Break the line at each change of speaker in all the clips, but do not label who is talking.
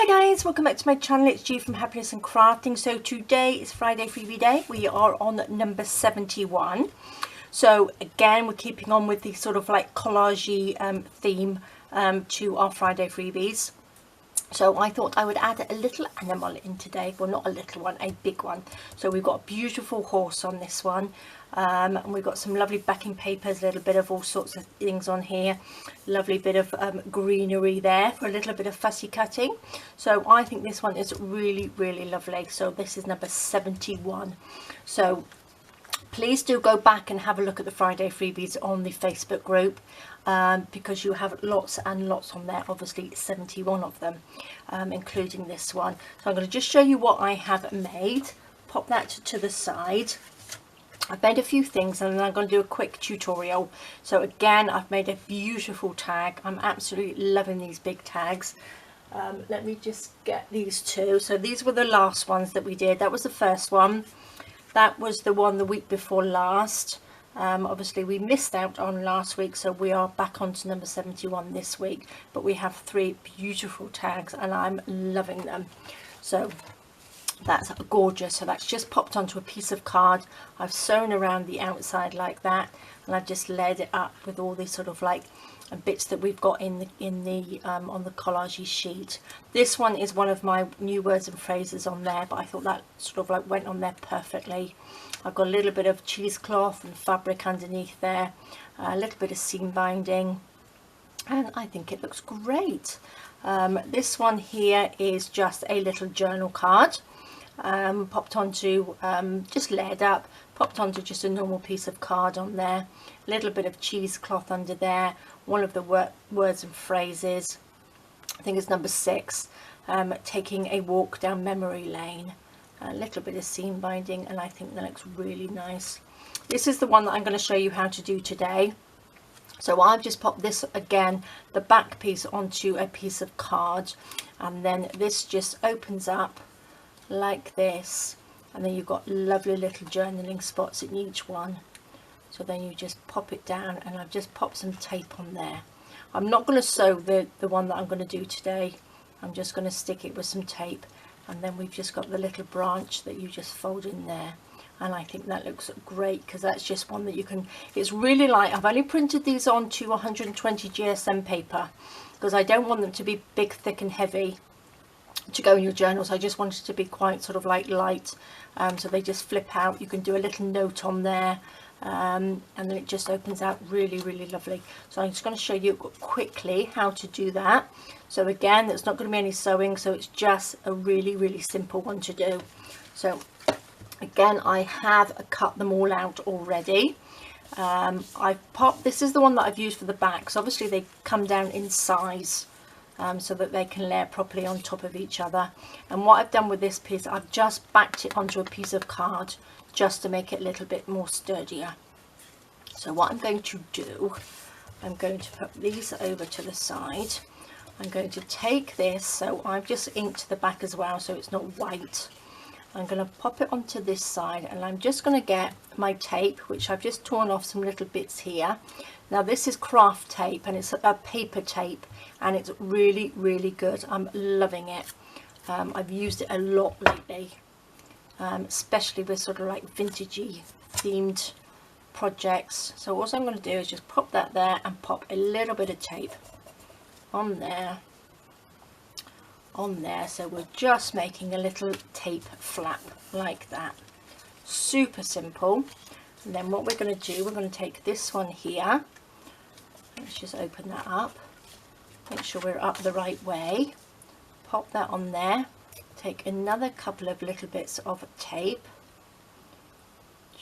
guys, welcome back to my channel. It's G from Happiness and Crafting. So today is Friday freebie day. We are on number 71. So again, we're keeping on with the sort of like collagey theme to our Friday freebies. So I thought I would add a little animal in today. Well, not a little one, a big one. So we've got a beautiful horse on this one. And we've got some lovely backing papers, a little bit of all sorts of things on here. Lovely bit of greenery there for a little bit of fussy cutting. So I think this one is really, really lovely. So this is number 71. So please do go back and have a look at the Friday freebies on the Facebook group, because you have lots and lots on there, obviously 71 of them, including this one. So I'm going to just show you what I have made. Pop that to the side. I've made a few things and then I'm going to do a quick tutorial. So again, I've made a beautiful tag. I'm absolutely loving these big tags. Let me just get these two. So these were the last ones that we did. That was the first one. That was the one the week before last. Obviously we missed out on last week, so we are back on to number 71 this week, but we have three beautiful tags and I'm loving them. So that's gorgeous. So that's just popped onto a piece of card. I've sewn around the outside like that, and I've just laid it up with all these sort of like bits that we've got in the on the collage sheet. This one is one of my new words and phrases on there, but I thought that sort of like went on there perfectly. I've got a little bit of cheesecloth and fabric underneath there, a little bit of seam binding, and I think it looks great. This one here is just a little journal card, popped onto, just laid up, popped onto just a normal piece of card on there, a little bit of cheesecloth under there, one of the words and phrases, I think it's number 6, taking a walk down memory lane, a little bit of seam binding, and I think that looks really nice. This is the one that I'm going to show you how to do today. So I've just popped this, again, the back piece onto a piece of card, and then this just opens up like this, and then you've got lovely little journaling spots in each one. So then you just pop it down, and I've just popped some tape on there. I'm not going to sew the one that I'm going to do today. I'm just going to stick it with some tape, and then we've just got the little branch that you just fold in there. And I think that looks great, because that's just one that you can, it's really light. I've only printed these onto 120 GSM paper because I don't want them to be big, thick and heavy to go in your journals. I just wanted to be quite sort of like light, so they just flip out. You can do a little note on there, and then it just opens out really, really lovely. So I'm just going to show you quickly how to do that. So again, there's not going to be any sewing, so it's just a really, really simple one to do. So again, I have cut them all out already. I've popped, this is the one that I've used for the back, so obviously they come down in size, so that they can layer properly on top of each other. And what I've done with this piece, I've just backed it onto a piece of card just to make it a little bit more sturdier. So what I'm going to do, I'm going to put these over to the side. I'm going to take this, so I've just inked the back as well, so it's not white. I'm going to pop it onto this side, and I'm just going to get my tape, which I've just torn off some little bits here. Now this is craft tape, and it's a paper tape, and it's really, really good. I'm loving it. I've used it a lot lately, especially with sort of like vintagey themed projects. So what I'm going to do is just pop that there and pop a little bit of tape on there. So we're just making a little tape flap like that. Super simple. And then what we're going to do, we're going to take this one here. Let's just open that up, make sure we're up the right way, pop that on there, take another couple of little bits of tape,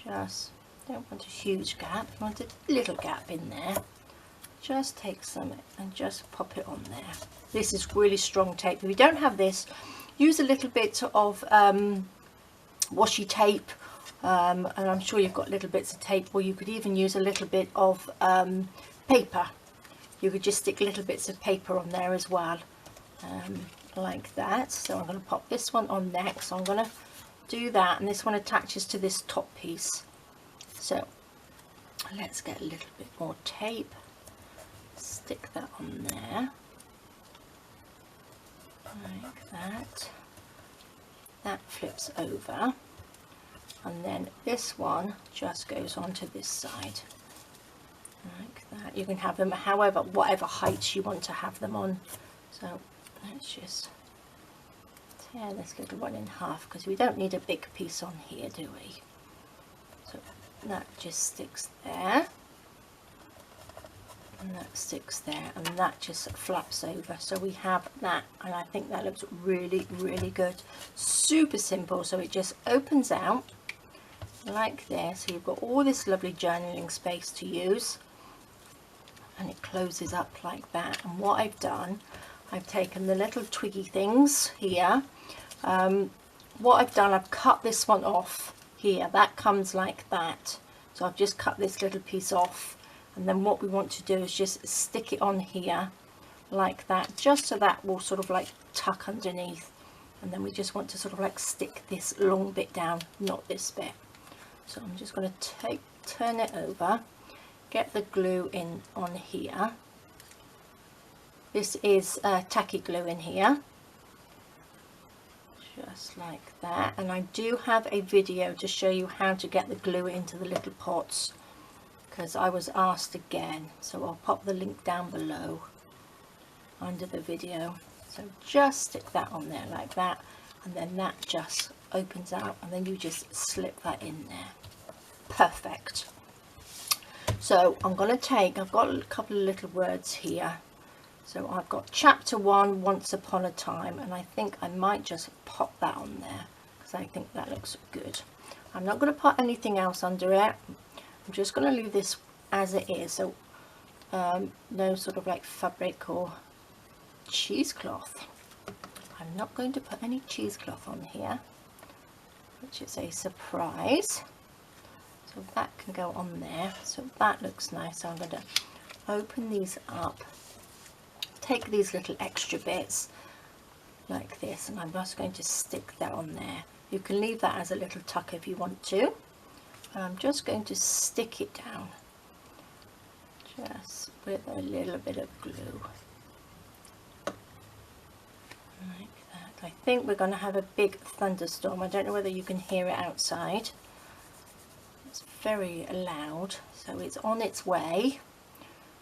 just don't want a huge gap, I want a little gap in there. Just take some and just pop it on there. This is really strong tape. If you don't have this, use a little bit of washi tape, and I'm sure you've got little bits of tape, or you could even use a little bit of paper. You could just stick little bits of paper on there as well, like that. So I'm going to pop this one on next. So I'm going to do that, and this one attaches to this top piece. So let's get a little bit more tape, stick that on there, like that. That flips over, and then this one just goes onto this side like that. You can have them however, whatever heights you want to have them on. So let's just tear this little one in half, because we don't need a big piece on here, do we? So that just sticks there, and that sticks there, and that just flaps over. So we have that, and I think that looks really, really good. Super simple. So it just opens out like this, so you've got all this lovely journaling space to use, and it closes up like that. And what I've done, I've taken the little twiggy things here. What I've done, I've cut this one off here. That comes like that, so I've just cut this little piece off, and then what we want to do is just stick it on here like that, just so that will sort of like tuck underneath, and then we just want to sort of like stick this long bit down, not this bit. So I'm just going to turn it over, get the glue in on here. This is tacky glue in here, just like that. And I do have a video to show you how to get the glue into the little pots, because I was asked again, so I'll pop the link down below under the video. So just stick that on there like that, and then that just opens out, and then you just slip that in there. Perfect. So I'm going to take, I've got a couple of little words here. So I've got chapter 1, Once Upon a Time, and I think I might just pop that on there, because I think that looks good. I'm not going to put anything else under it. I'm just going to leave this as it is. So no sort of like fabric or cheesecloth. I'm not going to put any cheesecloth on here, which is a surprise. So that can go on there. So that looks nice. So I'm going to open these up, take these little extra bits like this, and I'm just going to stick that on there. You can leave that as a little tuck if you want to. And I'm just going to stick it down just with a little bit of glue like that. I think we're going to have a big thunderstorm. I don't know whether you can hear it outside. It's very loud, so it's on its way.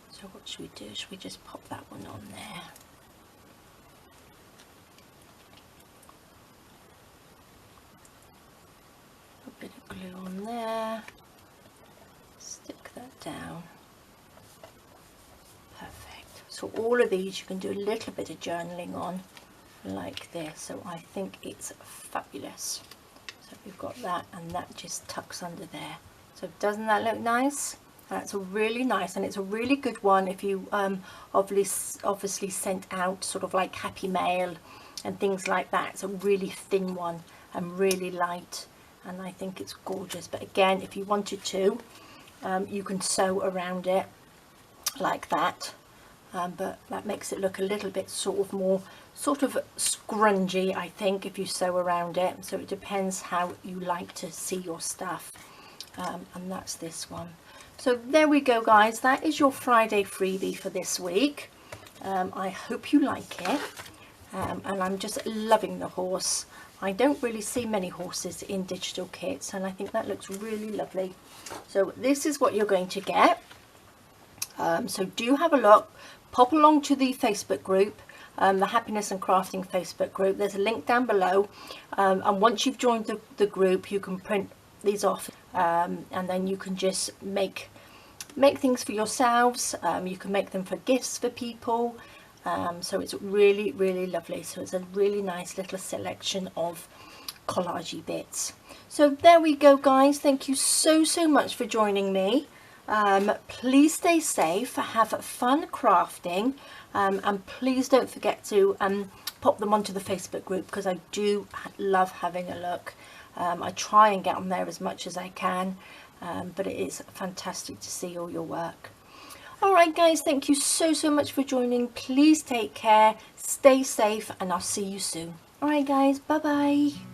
So what should we do? Should we just pop that one on there? A bit of glue on there. Stick that down. Perfect. So all of these you can do a little bit of journaling on like this. So I think it's fabulous. So we've got that, and that just tucks under there. So doesn't that look nice? That's really nice, and it's a really good one if you obviously sent out sort of like happy mail and things like that. It's a really thin one and really light, and I think it's gorgeous. But again, if you wanted to, you can sew around it like that, but that makes it look a little bit sort of more sort of scrungy, I think, if you sew around it. So it depends how you like to see your stuff. And that's this one. So there we go, guys. That is your Friday freebie for this week. I hope you like it. And I'm just loving the horse. I don't really see many horses in digital kits, and I think that looks really lovely. So this is what you're going to get. So do have a look. Pop along to the Facebook group, the Happiness and Crafting Facebook group. There's a link down below. And once you've joined the group, you can print these off, and then you can just make things for yourselves. You can make them for gifts for people. So it's really, really lovely. So it's a really nice little selection of collagey bits. So there we go, guys. Thank you so much for joining me. Please stay safe, have fun crafting, and please don't forget to pop them onto the Facebook group, because I do love having a look. I try and get on there as much as I can, but it is fantastic to see all your work. Alright guys, thank you so much for joining. Please take care, stay safe, and I'll see you soon. Alright guys, bye bye.